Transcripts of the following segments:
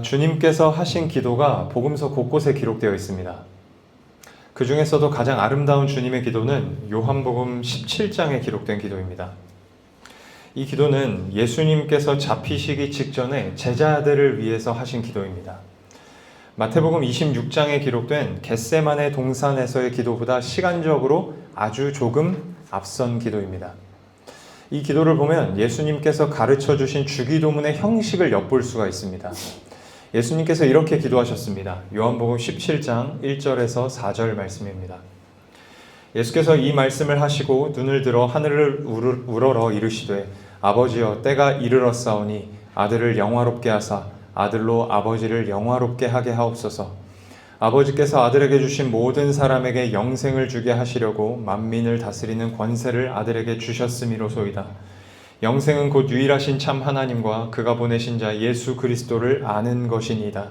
주님께서 하신 기도가 복음서 곳곳에 기록되어 있습니다. 그 중에서도 가장 아름다운 주님의 기도는 요한복음 17장에 기록된 기도입니다. 이 기도는 예수님께서 잡히시기 직전에 제자들을 위해서 하신 기도입니다. 마태복음 26장에 기록된 겟세마네 동산에서의 기도보다 시간적으로 아주 조금 앞선 기도입니다. 이 기도를 보면 예수님께서 가르쳐 주신 주기도문의 형식을 엿볼 수가 있습니다. 예수님께서 이렇게 기도하셨습니다. 요한복음 17장 1절에서 4절 말씀입니다. 예수께서 이 말씀을 하시고 눈을 들어 하늘을 우러러 이르시되 아버지여 때가 이르렀사오니 아들을 영화롭게 하사 아들로 아버지를 영화롭게 하게 하옵소서. 아버지께서 아들에게 주신 모든 사람에게 영생을 주게 하시려고 만민을 다스리는 권세를 아들에게 주셨음이로소이다. 영생은 곧 유일하신 참 하나님과 그가 보내신 자 예수 그리스도를 아는 것이니이다.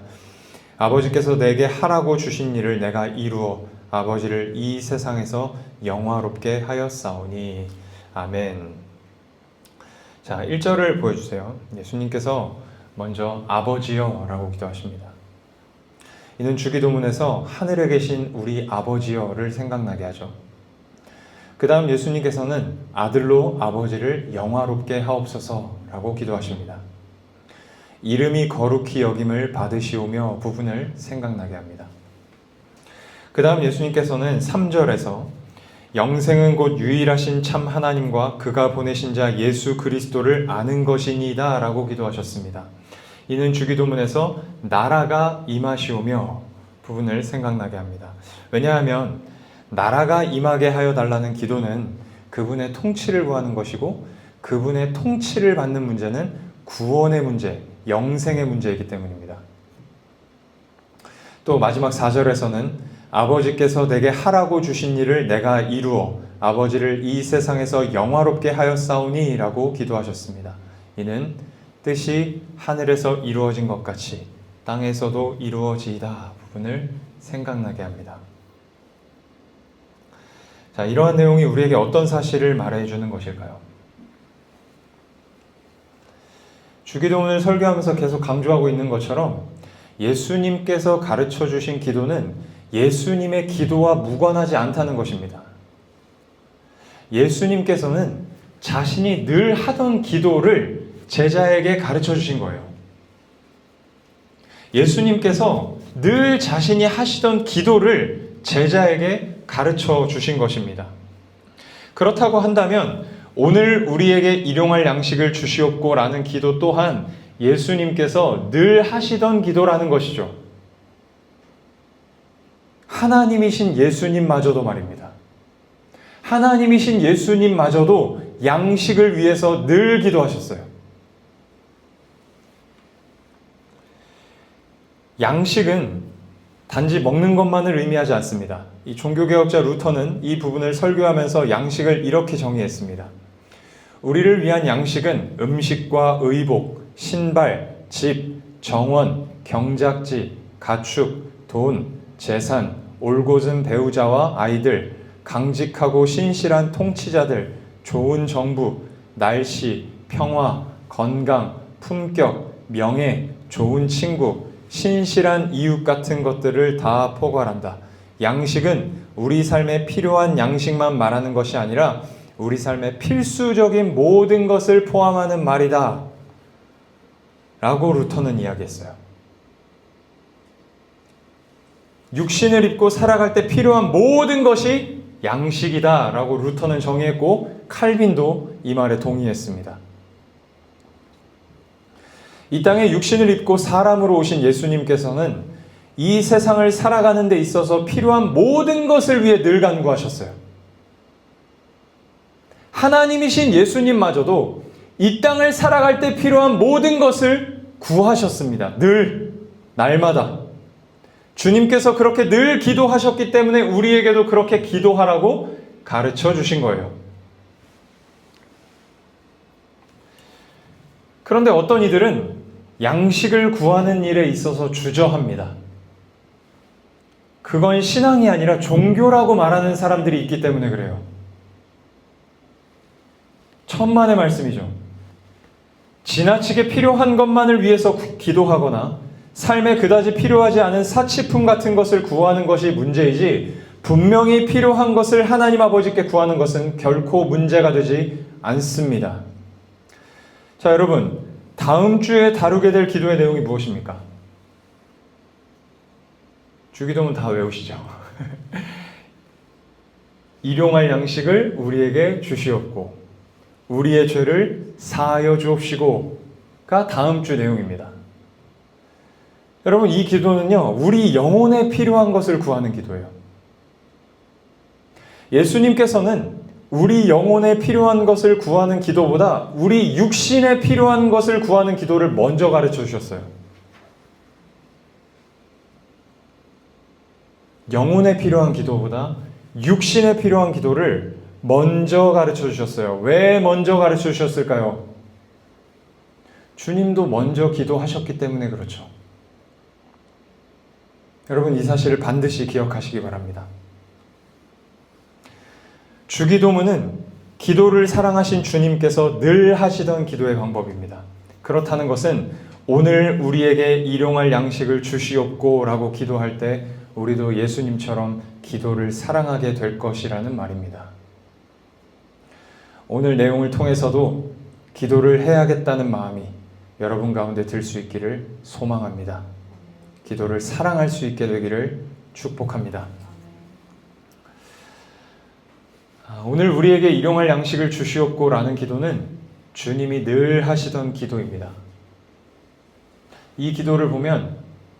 아버지께서 내게 하라고 주신 일을 내가 이루어 아버지를 이 세상에서 영화롭게 하였사오니. 아멘. 자, 1절을 보여주세요. 예수님께서 먼저 아버지여 라고 기도하십니다. 이는 주기도문에서 하늘에 계신 우리 아버지여를 생각나게 하죠. 그 다음 예수님께서는 아들로 아버지를 영화롭게 하옵소서라고 기도하십니다. 이름이 거룩히 여김을 받으시오며 부분을 생각나게 합니다. 그 다음 예수님께서는 3절에서 영생은 곧 유일하신 참 하나님과 그가 보내신 자 예수 그리스도를 아는 것이니이다 라고 기도하셨습니다. 이는 주기도문에서 나라가 임하시오며 부분을 생각나게 합니다. 왜냐하면 나라가 임하게 하여 달라는 기도는 그분의 통치를 구하는 것이고 그분의 통치를 받는 문제는 구원의 문제, 영생의 문제이기 때문입니다. 또 마지막 4절에서는 아버지께서 내게 하라고 주신 일을 내가 이루어 아버지를 이 세상에서 영화롭게 하였사오니 라고 기도하셨습니다. 이는 뜻이 하늘에서 이루어진 것 같이 땅에서도 이루어지이다 부분을 생각나게 합니다. 자, 이러한 내용이 우리에게 어떤 사실을 말해주는 것일까요? 주기도문을 설교하면서 계속 강조하고 있는 것처럼 예수님께서 가르쳐 주신 기도는 예수님의 기도와 무관하지 않다는 것입니다. 예수님께서는 자신이 늘 하던 기도를 제자에게 가르쳐 주신 거예요. 예수님께서 늘 자신이 하시던 기도를 제자에게 가르쳐 주신 것입니다. 그렇다고 한다면 오늘 우리에게 일용할 양식을 주시옵고 라는 기도 또한 예수님께서 늘 하시던 기도라는 것이죠. 하나님이신 예수님마저도 말입니다. 하나님이신 예수님마저도 양식을 위해서 늘 기도하셨어요. 양식은 단지 먹는 것만을 의미하지 않습니다. 이 종교개혁자 루터는 이 부분을 설교하면서 양식을 이렇게 정의했습니다. 우리를 위한 양식은 음식과 의복, 신발, 집, 정원, 경작지, 가축, 돈, 재산, 올곧은 배우자와 아이들, 강직하고 신실한 통치자들, 좋은 정부, 날씨, 평화, 건강, 품격, 명예, 좋은 친구, 신실한 이웃 같은 것들을 다 포괄한다. 양식은 우리 삶에 필요한 양식만 말하는 것이 아니라 우리 삶의 필수적인 모든 것을 포함하는 말이다 라고 루터는 이야기했어요. 육신을 입고 살아갈 때 필요한 모든 것이 양식이다 라고 루터는 정의했고 칼빈도 이 말에 동의했습니다. 이 땅에 육신을 입고 사람으로 오신 예수님께서는 이 세상을 살아가는 데 있어서 필요한 모든 것을 위해 늘 간구하셨어요. 하나님이신 예수님마저도 이 땅을 살아갈 때 필요한 모든 것을 구하셨습니다. 늘, 날마다. 주님께서 그렇게 늘 기도하셨기 때문에 우리에게도 그렇게 기도하라고 가르쳐 주신 거예요. 그런데 어떤 이들은 양식을 구하는 일에 있어서 주저합니다. 그건 신앙이 아니라 종교라고 말하는 사람들이 있기 때문에 그래요. 천만의 말씀이죠. 지나치게 필요한 것만을 위해서 기도하거나 삶에 그다지 필요하지 않은 사치품 같은 것을 구하는 것이 문제이지 분명히 필요한 것을 하나님 아버지께 구하는 것은 결코 문제가 되지 않습니다. 자, 여러분, 다음 주에 다루게 될 기도의 내용이 무엇입니까? 주기도문 다 외우시죠? 일용할 양식을 우리에게 주시옵고 우리의 죄를 사하여 주옵시고가 다음 주 내용입니다. 여러분, 이 기도는요, 우리 영혼에 필요한 것을 구하는 기도예요. 예수님께서는 우리 영혼에 필요한 것을 구하는 기도보다 우리 육신에 필요한 것을 구하는 기도를 먼저 가르쳐 주셨어요. 영혼에 필요한 기도보다 육신에 필요한 기도를 먼저 가르쳐 주셨어요. 왜 먼저 가르쳐 주셨을까요? 주님도 먼저 기도하셨기 때문에 그렇죠. 여러분, 이 사실을 반드시 기억하시기 바랍니다. 주기도문은 기도를 사랑하신 주님께서 늘 하시던 기도의 방법입니다. 그렇다는 것은 오늘 우리에게 일용할 양식을 주시옵고 라고 기도할 때 우리도 예수님처럼 기도를 사랑하게 될 것이라는 말입니다. 오늘 내용을 통해서도 기도를 해야겠다는 마음이 여러분 가운데 들 수 있기를 소망합니다. 기도를 사랑할 수 있게 되기를 축복합니다. 오늘 우리에게 일용할 양식을 주시옵고 라는 기도는 주님이 늘 하시던 기도입니다. 이 기도를 보면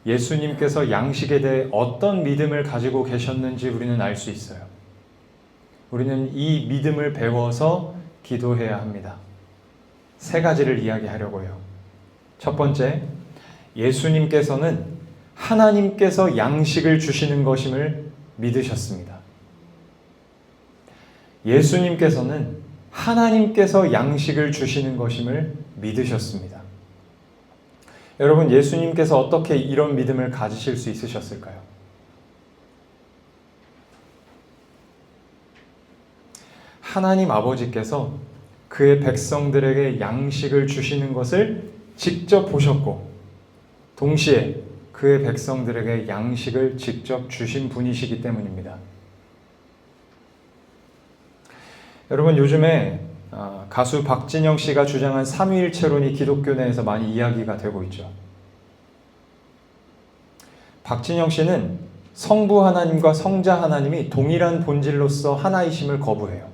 예수님께서 양식에 대해 어떤 믿음을 가지고 계셨는지 우리는 알 수 있어요. 우리는 이 믿음을 배워서 기도해야 합니다. 세 가지를 이야기하려고요. 첫 번째, 예수님께서는 하나님께서 양식을 주시는 것임을 믿으셨습니다. 예수님께서는 하나님께서 양식을 주시는 것임을 믿으셨습니다. 여러분, 예수님께서 어떻게 이런 믿음을 가지실 수 있으셨을까요? 하나님 아버지께서 그의 백성들에게 양식을 주시는 것을 직접 보셨고 동시에 그의 백성들에게 양식을 직접 주신 분이시기 때문입니다. 여러분, 요즘에 가수 박진영 씨가 주장한 삼위일체론이 기독교 내에서 많이 이야기가 되고 있죠. 박진영 씨는 성부 하나님과 성자 하나님이 동일한 본질로서 하나이심을 거부해요.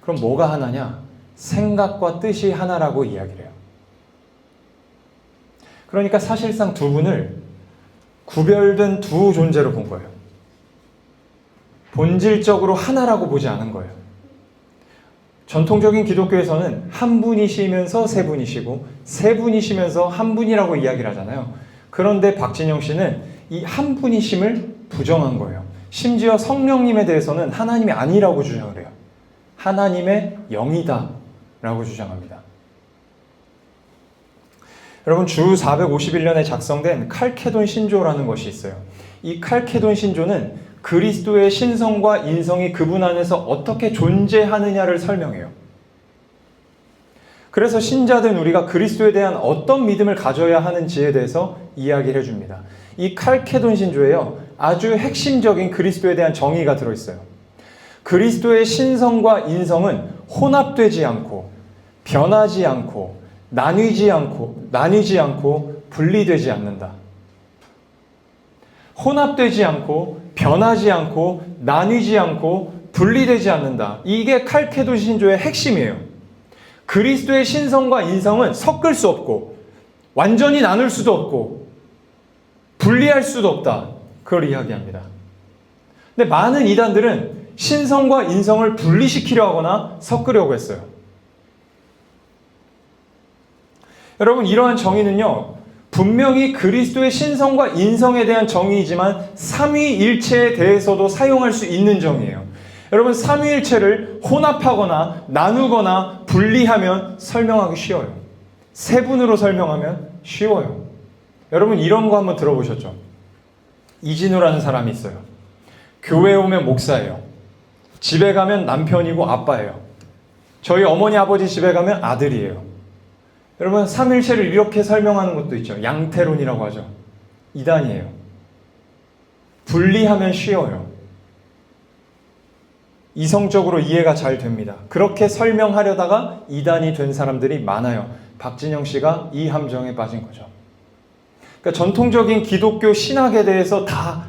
그럼 뭐가 하나냐? 생각과 뜻이 하나라고 이야기를 해요. 그러니까 사실상 두 분을 구별된 두 존재로 본 거예요. 본질적으로 하나라고 보지 않은 거예요. 전통적인 기독교에서는 한 분이시면서 세 분이시고 세 분이시면서 한 분이라고 이야기를 하잖아요. 그런데 박진영 씨는 이 한 분이심을 부정한 거예요. 심지어 성령님에 대해서는 하나님이 아니라고 주장을 해요. 하나님의 영이다 라고 주장합니다. 여러분, 주 451년에 작성된 칼케돈 신조라는 것이 있어요. 이 칼케돈 신조는 그리스도의 신성과 인성이 그분 안에서 어떻게 존재하느냐를 설명해요. 그래서 신자된 우리가 그리스도에 대한 어떤 믿음을 가져야 하는지에 대해서 이야기를 해줍니다. 이 칼케돈 신조에요, 아주 핵심적인 그리스도에 대한 정의가 들어있어요. 그리스도의 신성과 인성은 혼합되지 않고 변하지 않고 나뉘지 않고 분리되지 않는다. 혼합되지 않고 변하지 않고 나뉘지 않고 분리되지 않는다. 이게 칼케돈 신조의 핵심이에요. 그리스도의 신성과 인성은 섞을 수 없고 완전히 나눌 수도 없고 분리할 수도 없다. 그걸 이야기합니다. 근데 많은 이단들은 신성과 인성을 분리시키려 하거나 섞으려고 했어요. 여러분, 이러한 정의는요, 분명히 그리스도의 신성과 인성에 대한 정의이지만 삼위일체에 대해서도 사용할 수 있는 정의예요. 여러분, 삼위일체를 혼합하거나 나누거나 분리하면 설명하기 쉬워요. 세 분으로 설명하면 쉬워요. 여러분, 이런 거 한번 들어보셨죠? 이진우라는 사람이 있어요. 교회에 오면 목사예요. 집에 가면 남편이고 아빠예요. 저희 어머니 아버지 집에 가면 아들이에요. 여러분, 삼일체를 이렇게 설명하는 것도 있죠. 양태론이라고 하죠. 이단이에요. 분리하면 쉬워요. 이성적으로 이해가 잘 됩니다. 그렇게 설명하려다가 이단이 된 사람들이 많아요. 박진영 씨가 이 함정에 빠진 거죠. 그러니까 전통적인 기독교 신학에 대해서 다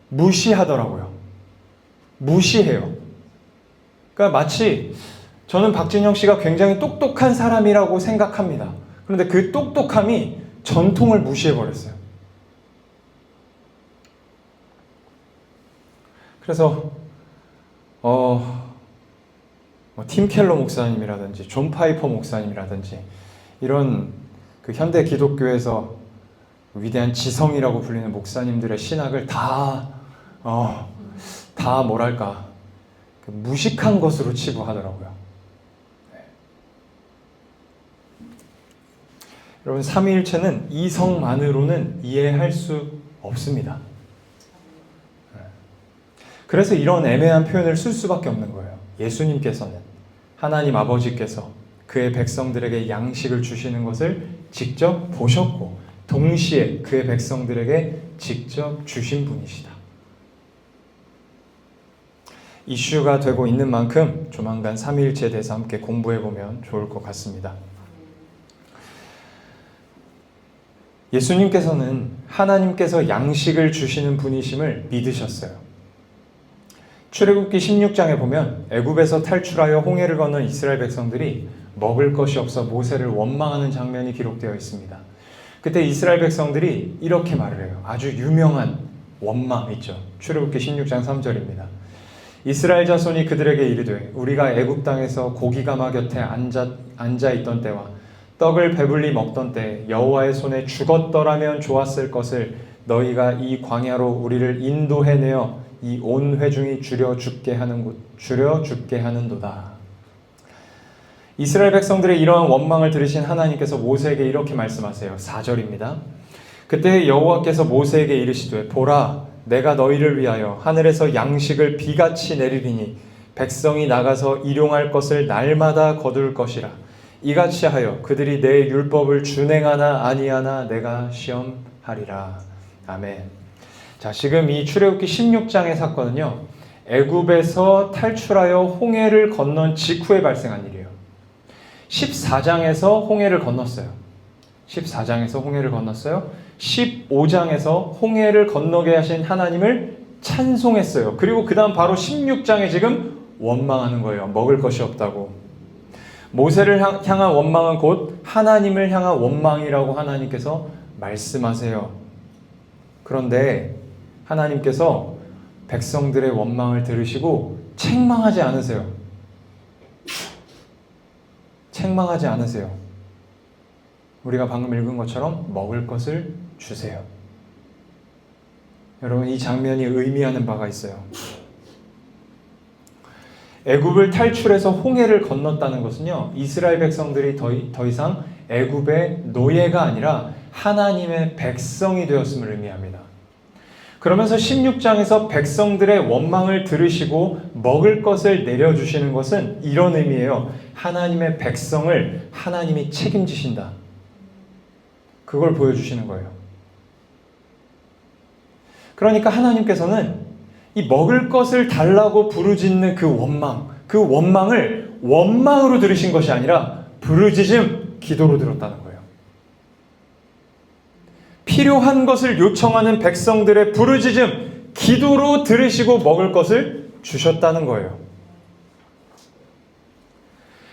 무시하더라고요. 무시해요. 그러니까 마치 저는 박진영 씨가 굉장히 똑똑한 사람이라고 생각합니다. 그런데 그 똑똑함이 전통을 무시해버렸어요. 그래서 팀 켈러 목사님이라든지 존 파이퍼 목사님이라든지 이런 그 현대 기독교에서 위대한 지성이라고 불리는 목사님들의 신학을 다 뭐랄까 그 무식한 것으로 치부하더라고요. 네. 여러분, 삼위일체는 이성만으로는 이해할 수 없습니다. 그래서 이런 애매한 표현을 쓸 수밖에 없는 거예요. 예수님께서는, 하나님 아버지께서 그의 백성들에게 양식을 주시는 것을 직접 보셨고 동시에 그의 백성들에게 직접 주신 분이시다. 이슈가 되고 있는 만큼 조만간 삼위일체에 대해서 함께 공부해보면 좋을 것 같습니다. 예수님께서는 하나님께서 양식을 주시는 분이심을 믿으셨어요. 출애굽기 16장에 보면 애굽에서 탈출하여 홍해를 건넌 이스라엘 백성들이 먹을 것이 없어 모세를 원망하는 장면이 기록되어 있습니다. 그때 이스라엘 백성들이 이렇게 말을 해요. 아주 유명한 원망 있죠. 출애굽기 16장 3절입니다. 이스라엘 자손이 그들에게 이르되 우리가 애굽 땅에서 고기가마 곁에 앉아 있던 때와 떡을 배불리 먹던 때 여호와의 손에 죽었더라면 좋았을 것을 너희가 이 광야로 우리를 인도해내어 이 온 회중이 줄여 죽게 하는도다. 이스라엘 백성들의 이러한 원망을 들으신 하나님께서 모세에게 이렇게 말씀하세요. 4절입니다. 그때 여호와께서 모세에게 이르시되 보라, 내가 너희를 위하여 하늘에서 양식을 비같이 내리리니 백성이 나가서 일용할 것을 날마다 거둘 것이라. 이같이 하여 그들이 내 율법을 준행하나 아니하나 내가 시험하리라. 아멘. 자, 지금 이 출애굽기 16장의 사건은요, 애굽에서 탈출하여 홍해를 건넌 직후에 발생한 일이에요. 14장에서 홍해를 건넜어요. 14장에서 홍해를 건넜어요. 15장에서 홍해를 건너게 하신 하나님을 찬송했어요. 그리고 그 다음 바로 16장에 지금 원망하는 거예요. 먹을 것이 없다고. 모세를 향한 원망은 곧 하나님을 향한 원망이라고 하나님께서 말씀하세요. 그런데 하나님께서 백성들의 원망을 들으시고 책망하지 않으세요. 책망하지 않으세요. 우리가 방금 읽은 것처럼 먹을 것을 주세요. 여러분, 이 장면이 의미하는 바가 있어요. 애굽을 탈출해서 홍해를 건넜다는 것은요, 이스라엘 백성들이 더 이상 애굽의 노예가 아니라 하나님의 백성이 되었음을 의미합니다. 그러면서 16장에서 백성들의 원망을 들으시고 먹을 것을 내려주시는 것은 이런 의미예요. 하나님의 백성을 하나님이 책임지신다. 그걸 보여주시는 거예요. 그러니까 하나님께서는 이 먹을 것을 달라고 부르짖는 그 원망을 원망으로 들으신 것이 아니라 부르짖음, 기도로 들었다는 거예요. 필요한 것을 요청하는 백성들의 부르짖음, 기도로 들으시고 먹을 것을 주셨다는 거예요.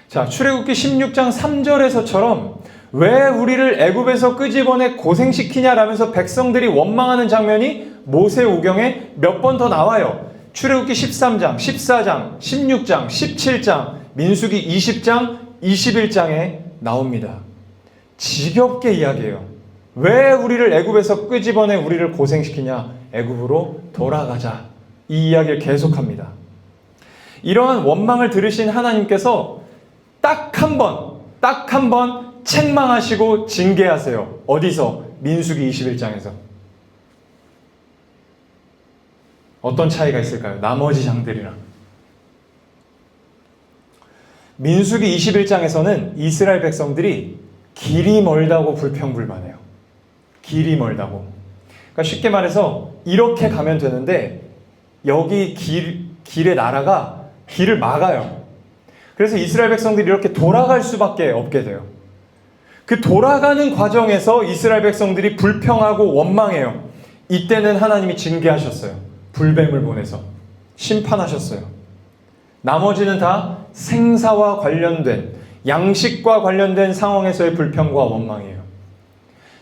자, 출애굽기 16장 3절에서처럼 왜 우리를 애굽에서 끄집어내 고생시키냐라면서 백성들이 원망하는 장면이 모세오경에 몇 번 더 나와요. 출애굽기 13장, 14장, 16장, 17장, 민수기 20장, 21장에 나옵니다. 지겹게 이야기해요. 왜 우리를 애굽에서 끄집어내 우리를 고생시키냐? 애굽으로 돌아가자. 이 이야기를 계속합니다. 이러한 원망을 들으신 하나님께서 딱 한 번 책망하시고 징계하세요. 어디서? 민수기 21장에서. 어떤 차이가 있을까요? 나머지 장들이랑. 민수기 21장에서는 이스라엘 백성들이 길이 멀다고 불평불만해요. 길이 멀다고. 그러니까 쉽게 말해서 이렇게 가면 되는데 여기 길의 나라가 길을 막아요. 그래서 이스라엘 백성들이 이렇게 돌아갈 수밖에 없게 돼요. 그 돌아가는 과정에서 이스라엘 백성들이 불평하고 원망해요. 이때는 하나님이 징계하셨어요. 불뱀을 보내서 심판하셨어요. 나머지는 다 생사와 관련된, 양식과 관련된 상황에서의 불평과 원망이에요.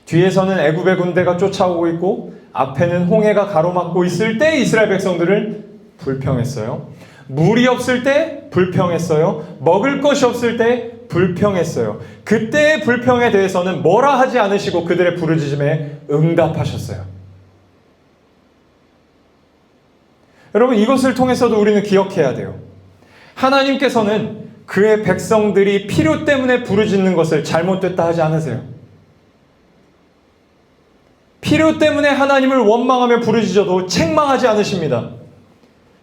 뒤에서는 애굽의 군대가 쫓아오고 있고 앞에는 홍해가 가로막고 있을 때 이스라엘 백성들을 불평했어요. 물이 없을 때 불평했어요. 먹을 것이 없을 때 불평했어요. 그때의 불평에 대해서는 뭐라 하지 않으시고 그들의 부르짖음에 응답하셨어요. 여러분, 이것을 통해서도 우리는 기억해야 돼요. 하나님께서는 그의 백성들이 필요 때문에 부르짖는 것을 잘못됐다 하지 않으세요. 필요 때문에 하나님을 원망하며 부르짖어도 책망하지 않으십니다.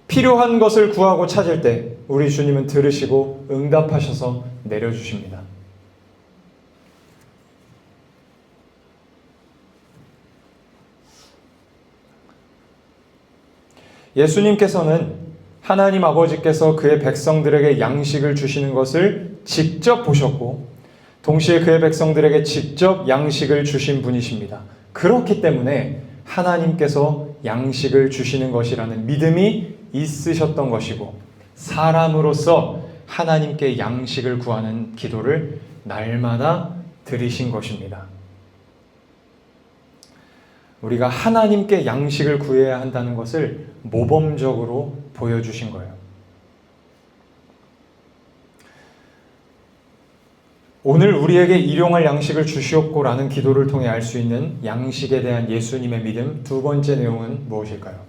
필요한 것을 구하고 찾을 때 우리 주님은 들으시고 응답하셔서 내려주십니다. 예수님께서는 하나님 아버지께서 그의 백성들에게 양식을 주시는 것을 직접 보셨고 동시에 그의 백성들에게 직접 양식을 주신 분이십니다. 그렇기 때문에 하나님께서 양식을 주시는 것이라는 믿음이 있으셨던 것이고 사람으로서 하나님께 양식을 구하는 기도를 날마다 드리신 것입니다. 우리가 하나님께 양식을 구해야 한다는 것을 모범적으로 보여주신 거예요. 오늘 우리에게 일용할 양식을 주시옵고라는 기도를 통해 알 수 있는 양식에 대한 예수님의 믿음 두 번째 내용은 무엇일까요?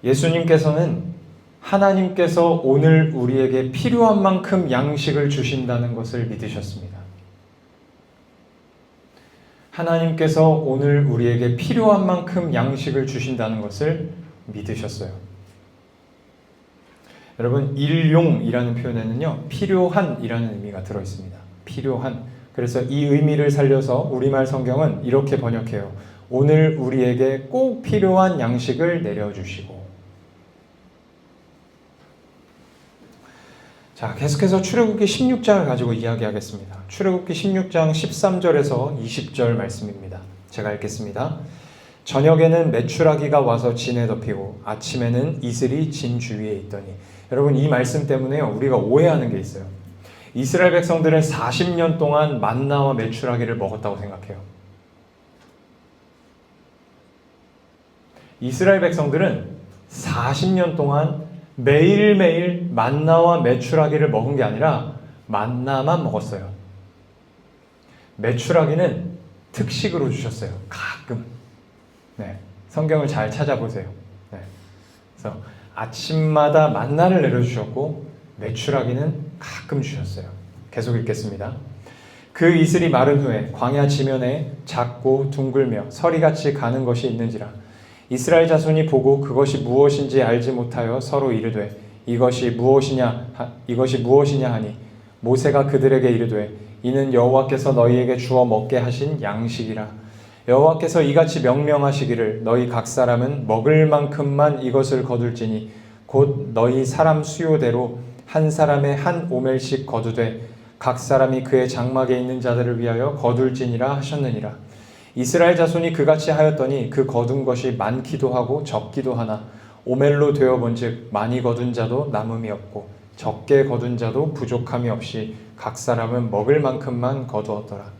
예수님께서는 하나님께서 오늘 우리에게 필요한 만큼 양식을 주신다는 것을 믿으셨습니다. 하나님께서 오늘 우리에게 필요한 만큼 양식을 주신다는 것을 믿으셨어요. 여러분, 일용이라는 표현에는요, 필요한이라는 의미가 들어있습니다. 필요한. 그래서 이 의미를 살려서 우리말 성경은 이렇게 번역해요. 오늘 우리에게 꼭 필요한 양식을 내려주시고. 자, 계속해서 출애굽기 16장을 가지고 이야기하겠습니다. 출애굽기 16장 13절에서 20절 말씀입니다. 제가 읽겠습니다. 저녁에는 메추라기가 와서 진에 덮이고 아침에는 이슬이 진 주위에 있더니. 여러분, 이 말씀 때문에요, 우리가 오해하는 게 있어요. 이스라엘 백성들은 40년 동안 만나와 메추라기를 먹었다고 생각해요. 이스라엘 백성들은 40년 동안 매일매일 만나와 메추라기를 먹은 게 아니라 만나만 먹었어요. 메추라기는 특식으로 주셨어요. 가끔. 네, 성경을 잘 찾아보세요. 네, 그래서 아침마다 만나를 내려주셨고 메추라기는 가끔 주셨어요. 계속 읽겠습니다. 그 이슬이 마른 후에 광야 지면에 작고 둥글며 서리같이 가는 것이 있는지라 이스라엘 자손이 보고 그것이 무엇인지 알지 못하여 서로 이르되 이것이 무엇이냐 하니 모세가 그들에게 이르되 이는 여호와께서 너희에게 주어 먹게 하신 양식이라. 여호와께서 이같이 명령하시기를 너희 각 사람은 먹을 만큼만 이것을 거둘지니 곧 너희 사람 수요대로 한 사람의 한 오멜씩 거두되 각 사람이 그의 장막에 있는 자들을 위하여 거둘지니라 하셨느니라. 이스라엘 자손이 그같이 하였더니 그 거둔 것이 많기도 하고 적기도 하나 오멜로 되어본즉 많이 거둔 자도 남음이 없고 적게 거둔 자도 부족함이 없이 각 사람은 먹을 만큼만 거두었더라.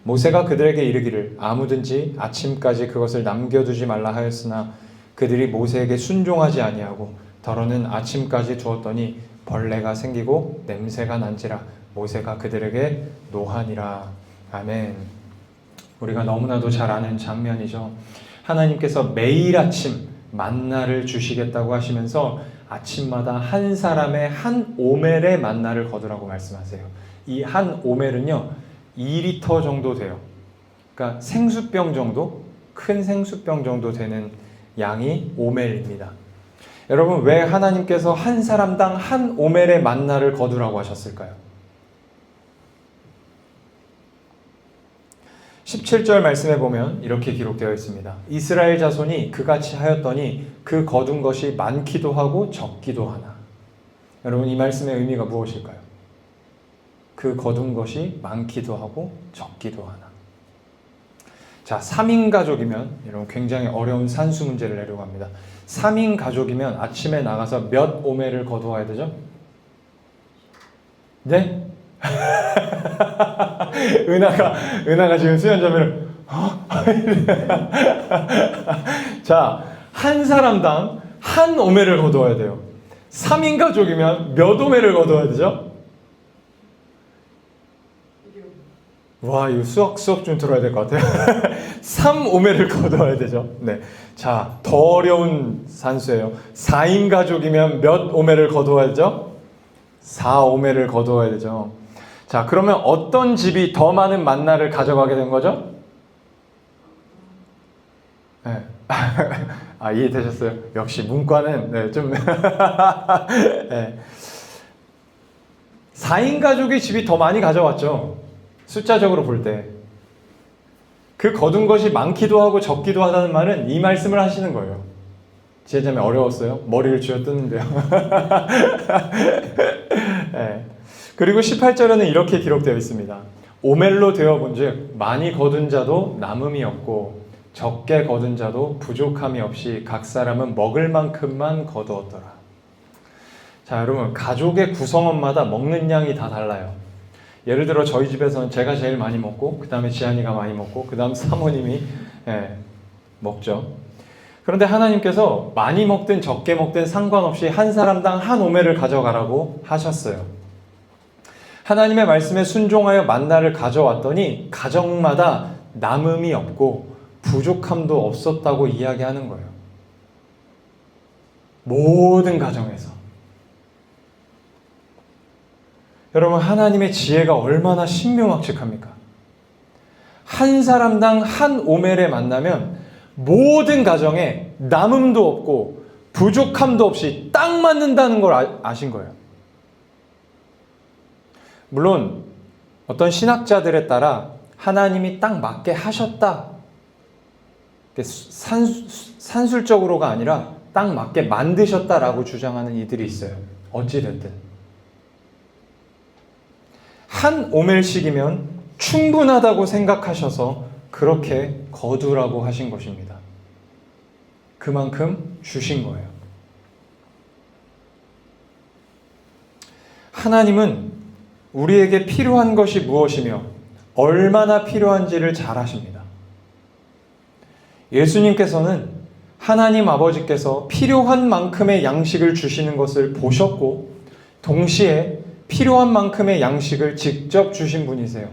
모세가 그들에게 이르기를 아무든지 아침까지 그것을 남겨두지 말라 하였으나 그들이 모세에게 순종하지 아니하고 더러는 아침까지 두었더니 벌레가 생기고 냄새가 난지라 모세가 그들에게 노하니라. 아멘. 우리가 너무나도 잘 아는 장면이죠. 하나님께서 매일 아침 만나를 주시겠다고 하시면서 아침마다 한 사람의 한 오멜의 만나를 거두라고 말씀하세요. 이 한 오멜은요 2리터 정도 돼요. 그러니까 생수병 정도, 큰 생수병 정도 되는 양이 오멜입니다. 여러분, 왜 하나님께서 한 사람당 한 오멜의 만나를 거두라고 하셨을까요? 17절 말씀에 보면 이렇게 기록되어 있습니다. 이스라엘 자손이 그같이 하였더니 그 거둔 것이 많기도 하고 적기도 하나. 여러분, 이 말씀의 의미가 무엇일까요? 그 거둔 것이 많기도 하고 적기도 하나. 자, 3인 가족이면, 여러분 굉장히 어려운 산수 문제를 내려고 합니다. 3인 가족이면 아침에 나가서 몇 오멜을 거두어야 되죠? 네? 은하가 지금 수연자매를 자, 한 사람당 한 오멜을 거두어야 돼요. 3인 가족이면 몇 오멜을 거두어야 되죠? 와, 이거 수업 좀 들어야 될 것 같아요. 3오멜을 거두어야 되죠. 네. 자, 더 어려운 산수예요. 4인 가족이면 몇 오멜을 거두어야 되죠? 4오멜을 거두어야 되죠. 자, 그러면 어떤 집이 더 많은 만나를 가져가게 된 거죠? 네. 아, 이해되셨어요? 역시 문과는 네, 좀 네. 4인 가족의 집이 더 많이 가져왔죠. 숫자적으로 볼 때. 그 거둔 것이 많기도 하고 적기도 하다는 말은 이 말씀을 하시는 거예요. 지혜자매 어려웠어요? 머리를 쥐어뜯는데요. 네. 그리고 18절에는 이렇게 기록되어 있습니다. 오멜로 되어본즉 많이 거둔 자도 남음이 없고 적게 거둔 자도 부족함이 없이 각 사람은 먹을 만큼만 거두었더라. 자, 여러분, 가족의 구성원마다 먹는 양이 다 달라요. 예를 들어 저희 집에서는 제가 제일 많이 먹고 그 다음에 지한이가 많이 먹고 그 다음 사모님이 먹죠. 그런데 하나님께서 많이 먹든 적게 먹든 상관없이 한 사람당 한 오멜을 가져가라고 하셨어요. 하나님의 말씀에 순종하여 만나를 가져왔더니 가정마다 남음이 없고 부족함도 없었다고 이야기하는 거예요. 모든 가정에서. 여러분, 하나님의 지혜가 얼마나 신묘막측합니까? 한 사람당 한 오멜에 만나면 모든 가정에 남음도 없고 부족함도 없이 딱 맞는다는 걸 아신 거예요. 물론 어떤 신학자들에 따라 하나님이 딱 맞게 하셨다. 산술적으로가 아니라 딱 맞게 만드셨다라고 주장하는 이들이 있어요. 어찌됐든. 한 오멜씩이면 충분하다고 생각하셔서 그렇게 거두라고 하신 것입니다. 그만큼 주신 거예요. 하나님은 우리에게 필요한 것이 무엇이며 얼마나 필요한지를 잘 아십니다. 예수님께서는 하나님 아버지께서 필요한 만큼의 양식을 주시는 것을 보셨고 동시에 필요한 만큼의 양식을 직접 주신 분이세요.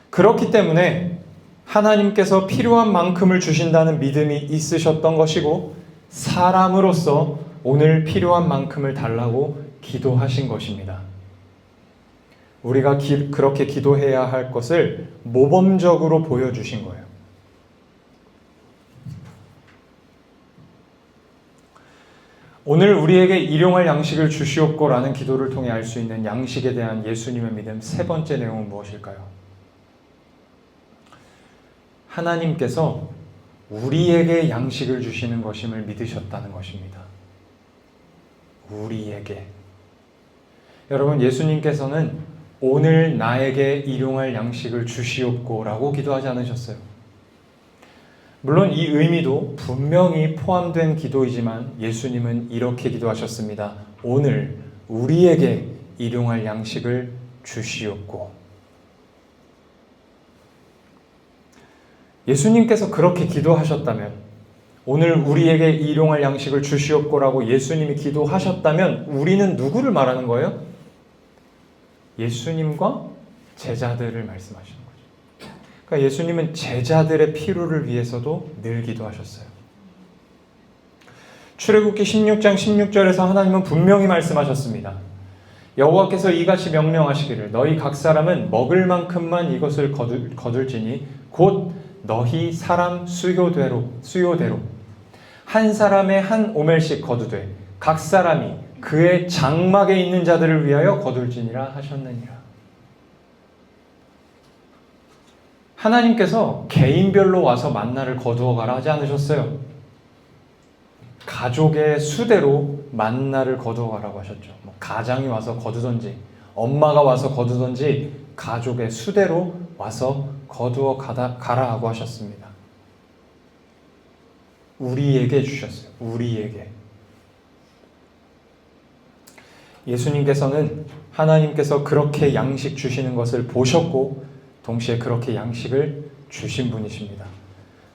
그렇기 때문에 하나님께서 필요한 만큼을 주신다는 믿음이 있으셨던 것이고 사람으로서 오늘 필요한 만큼을 달라고 기도하신 것입니다. 우리가 그렇게 기도해야 할 것을 모범적으로 보여주신 거예요. 오늘 우리에게 일용할 양식을 주시옵고라는 기도를 통해 알 수 있는 양식에 대한 예수님의 믿음 세 번째 내용은 무엇일까요? 하나님께서 우리에게 양식을 주시는 것임을 믿으셨다는 것입니다. 우리에게. 여러분, 예수님께서는 오늘 나에게 일용할 양식을 주시옵고라고 기도하지 않으셨어요. 물론 이 의미도 분명히 포함된 기도이지만 예수님은 이렇게 기도하셨습니다. 오늘 우리에게 일용할 양식을 주시옵고. 예수님께서 그렇게 기도하셨다면, 오늘 우리에게 일용할 양식을 주시옵고라고 예수님이 기도하셨다면 우리는 누구를 말하는 거예요? 예수님과 제자들을 말씀하시는 거죠. 그러니까 예수님은 제자들의 필요를 위해서도 늘 기도하셨어요. 출애굽기 16장 16절에서 하나님은 분명히 말씀하셨습니다. 여호와께서 이같이 명령하시기를 너희 각 사람은 먹을 만큼만 이것을 거둘지니 곧 너희 사람 수요대로 한 사람의 한 오멜씩 거두되 각 사람이 그의 장막에 있는 자들을 위하여 거둘지니라 하셨느니라. 하나님께서 개인별로 와서 만나를 거두어 가라 하지 않으셨어요. 가족의 수대로 만나를 거두어 가라고 하셨죠. 가장이 와서 거두든지 엄마가 와서 거두든지 가족의 수대로 와서 거두어 가라 하고 하셨습니다. 우리에게 주셨어요. 우리에게. 예수님께서는 하나님께서 그렇게 양식 주시는 것을 보셨고 동시에 그렇게 양식을 주신 분이십니다.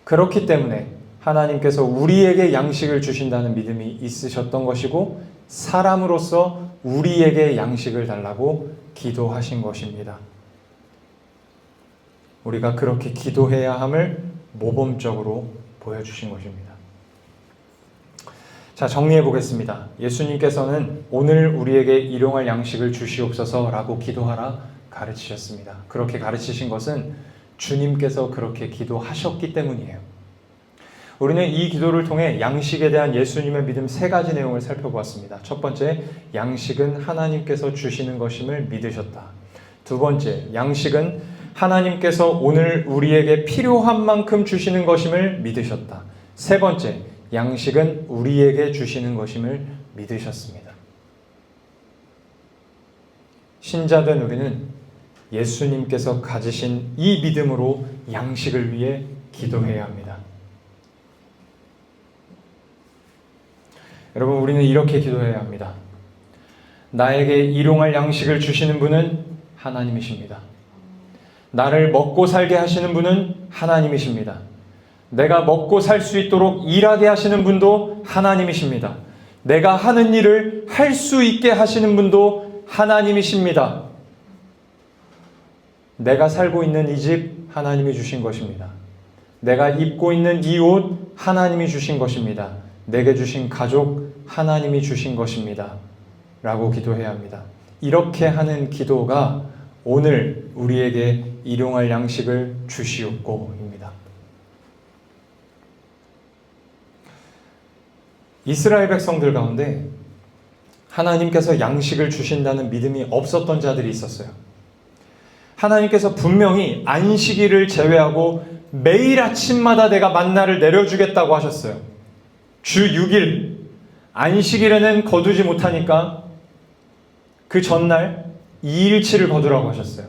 그렇기 때문에 하나님께서 우리에게 양식을 주신다는 믿음이 있으셨던 것이고 사람으로서 우리에게 양식을 달라고 기도하신 것입니다. 우리가 그렇게 기도해야 함을 모범적으로 보여주신 것입니다. 자, 정리해 보겠습니다. 예수님께서는 오늘 우리에게 일용할 양식을 주시옵소서라고 기도하라 가르치셨습니다. 그렇게 가르치신 것은 주님께서 그렇게 기도하셨기 때문이에요. 우리는 이 기도를 통해 양식에 대한 예수님의 믿음 세 가지 내용을 살펴보았습니다. 첫 번째, 양식은 하나님께서 주시는 것임을 믿으셨다. 두 번째, 양식은 하나님께서 오늘 우리에게 필요한 만큼 주시는 것임을 믿으셨다. 세 번째, 양식은 우리에게 주시는 것임을 믿으셨습니다. 신자된 우리는 예수님께서 가지신 이 믿음으로 양식을 위해 기도해야 합니다. 여러분, 우리는 이렇게 기도해야 합니다. 나에게 일용할 양식을 주시는 분은 하나님이십니다. 나를 먹고 살게 하시는 분은 하나님이십니다. 내가 먹고 살 수 있도록 일하게 하시는 분도 하나님이십니다. 내가 하는 일을 할 수 있게 하시는 분도 하나님이십니다. 내가 살고 있는 이 집 하나님이 주신 것입니다. 내가 입고 있는 이 옷 하나님이 주신 것입니다. 내게 주신 가족 하나님이 주신 것입니다. 라고 기도해야 합니다. 이렇게 하는 기도가 오늘 우리에게 일용할 양식을 주시옵고입니다. 이스라엘 백성들 가운데 하나님께서 양식을 주신다는 믿음이 없었던 자들이 있었어요. 하나님께서 분명히 안식일을 제외하고 매일 아침마다 내가 만나를 내려주겠다고 하셨어요. 주 6일 안식일에는 거두지 못하니까 그 전날 2일치를 거두라고 하셨어요.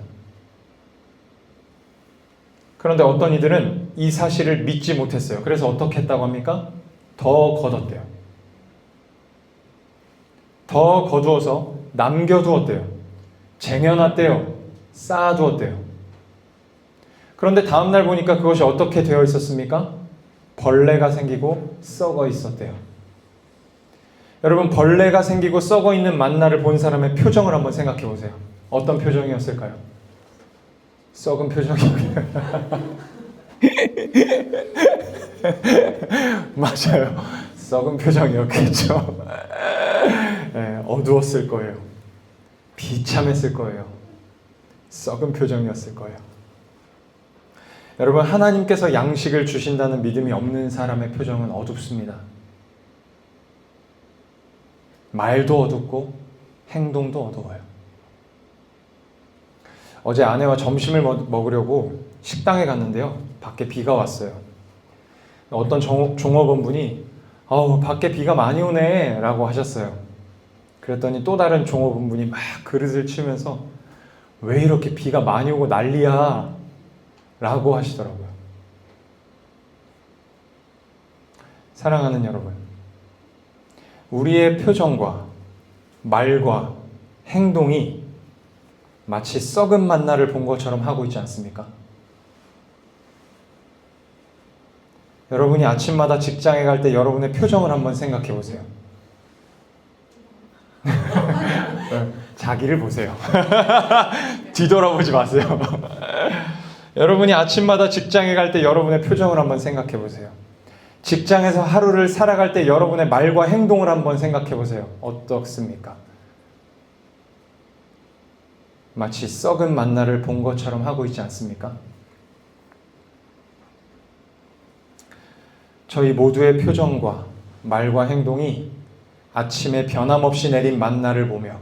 그런데 어떤 이들은 이 사실을 믿지 못했어요. 그래서 어떻게 했다고 합니까? 더 거뒀대요. 더 거두어서 남겨두었대요. 쟁여놨대요. 쌓아두었대요. 그런데 다음날 보니까 그것이 어떻게 되어 있었습니까? 벌레가 생기고 썩어 있었대요. 여러분, 벌레가 생기고 썩어 있는 만나를 본 사람의 표정을 한번 생각해 보세요. 어떤 표정이었을까요? 썩은 표정이었어요. 맞아요. 썩은 표정이었겠죠. 네, 어두웠을 거예요. 비참했을 거예요. 썩은 표정이었을 거예요. 여러분, 하나님께서 양식을 주신다는 믿음이 없는 사람의 표정은 어둡습니다. 말도 어둡고 행동도 어두워요. 어제 아내와 점심을 먹으려고 식당에 갔는데요. 밖에 비가 왔어요. 어떤 종업원분이 밖에 비가 많이 오네 라고 하셨어요. 그랬더니 또 다른 종업원분이 막 그릇을 치면서 왜 이렇게 비가 많이 오고 난리야 라고 하시더라고요. 사랑하는 여러분, 우리의 표정과 말과 행동이 마치 썩은 만나를 본 것처럼 하고 있지 않습니까? 여러분이 아침마다 직장에 갈 때 여러분의 표정을 한번 생각해 보세요. 자기를 보세요. 뒤돌아보지 마세요. 여러분이 아침마다 직장에 갈 때 여러분의 표정을 한번 생각해 보세요. 직장에서 하루를 살아갈 때 여러분의 말과 행동을 한번 생각해 보세요. 어떻습니까? 마치 썩은 만나를 본 것처럼 하고 있지 않습니까? 저희 모두의 표정과 말과 행동이 아침에 변함없이 내린 만나를 보며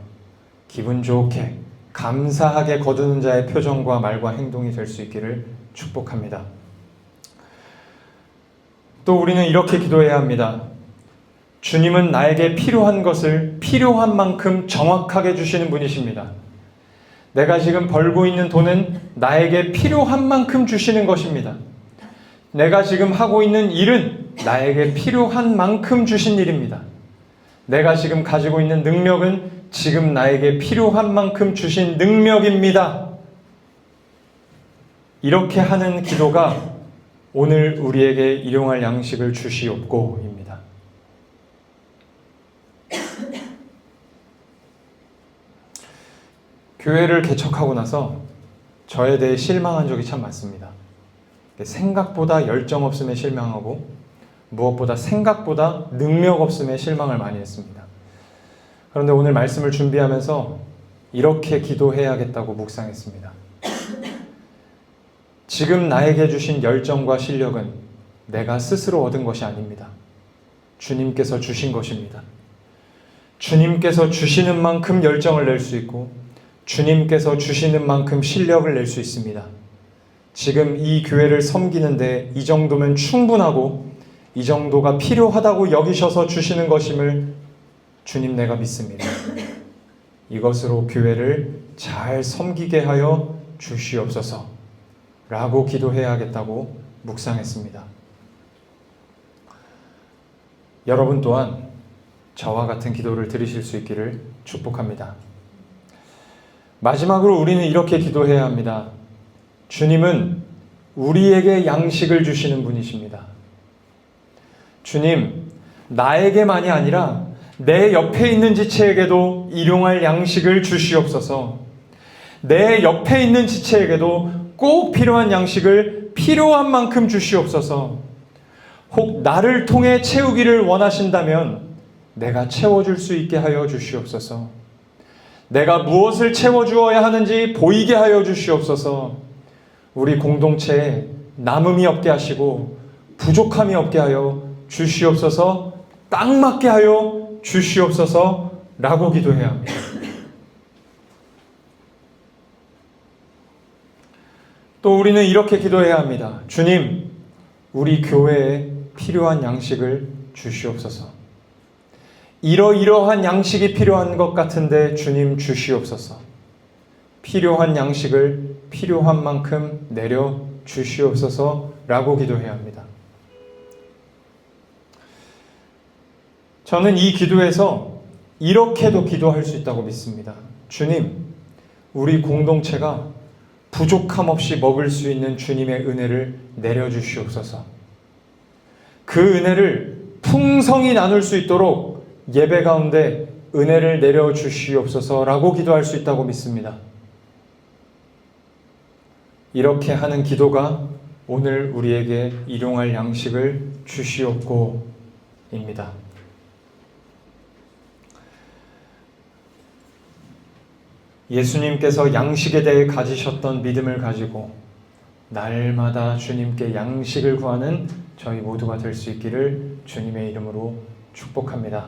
기분 좋게 감사하게 거두는 자의 표정과 말과 행동이 될 수 있기를 축복합니다. 또 우리는 이렇게 기도해야 합니다. 주님은 나에게 필요한 것을 필요한 만큼 정확하게 주시는 분이십니다. 내가 지금 벌고 있는 돈은 나에게 필요한 만큼 주시는 것입니다. 내가 지금 하고 있는 일은 나에게 필요한 만큼 주신 일입니다. 내가 지금 가지고 있는 능력은 지금 나에게 필요한 만큼 주신 능력입니다. 이렇게 하는 기도가 오늘 우리에게 일용할 양식을 주시옵고입니다. 교회를 개척하고 나서 저에 대해 실망한 적이 참 많습니다. 생각보다 열정 없음에 실망하고 무엇보다 생각보다 능력 없음에 실망을 많이 했습니다. 그런데 오늘 말씀을 준비하면서 이렇게 기도해야겠다고 묵상했습니다. 지금 나에게 주신 열정과 실력은 내가 스스로 얻은 것이 아닙니다. 주님께서 주신 것입니다. 주님께서 주시는 만큼 열정을 낼 수 있고 주님께서 주시는 만큼 실력을 낼 수 있습니다. 지금 이 교회를 섬기는데 이 정도면 충분하고 이 정도가 필요하다고 여기셔서 주시는 것임을 주님 내가 믿습니다. 이것으로 교회를 잘 섬기게 하여 주시옵소서 라고 기도해야겠다고 묵상했습니다. 여러분 또한 저와 같은 기도를 드리실 수 있기를 축복합니다. 마지막으로 우리는 이렇게 기도해야 합니다. 주님은 우리에게 양식을 주시는 분이십니다. 주님, 나에게만이 아니라 내 옆에 있는 지체에게도 일용할 양식을 주시옵소서. 내 옆에 있는 지체에게도 꼭 필요한 양식을 필요한 만큼 주시옵소서. 혹 나를 통해 채우기를 원하신다면 내가 채워줄 수 있게 하여 주시옵소서. 내가 무엇을 채워주어야 하는지 보이게 하여 주시옵소서. 우리 공동체에 남음이 없게 하시고 부족함이 없게 하여 주시옵소서. 딱 맞게 하여 주시옵소서 라고 기도해야 합니다. 또 우리는 이렇게 기도해야 합니다. 주님, 우리 교회에 필요한 양식을 주시옵소서. 이러이러한 양식이 필요한 것 같은데 주님 주시옵소서. 필요한 양식을 필요한 만큼 내려 주시옵소서 라고 기도해야 합니다. 저는 이 기도에서 이렇게도 기도할 수 있다고 믿습니다. 주님, 우리 공동체가 부족함 없이 먹을 수 있는 주님의 은혜를 내려주시옵소서. 그 은혜를 풍성히 나눌 수 있도록 예배 가운데 은혜를 내려주시옵소서라고 기도할 수 있다고 믿습니다. 이렇게 하는 기도가 오늘 우리에게 일용할 양식을 주시옵고입니다. 예수님께서 양식에 대해 가지셨던 믿음을 가지고 날마다 주님께 양식을 구하는 저희 모두가 될 수 있기를 주님의 이름으로 축복합니다.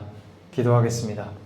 기도하겠습니다.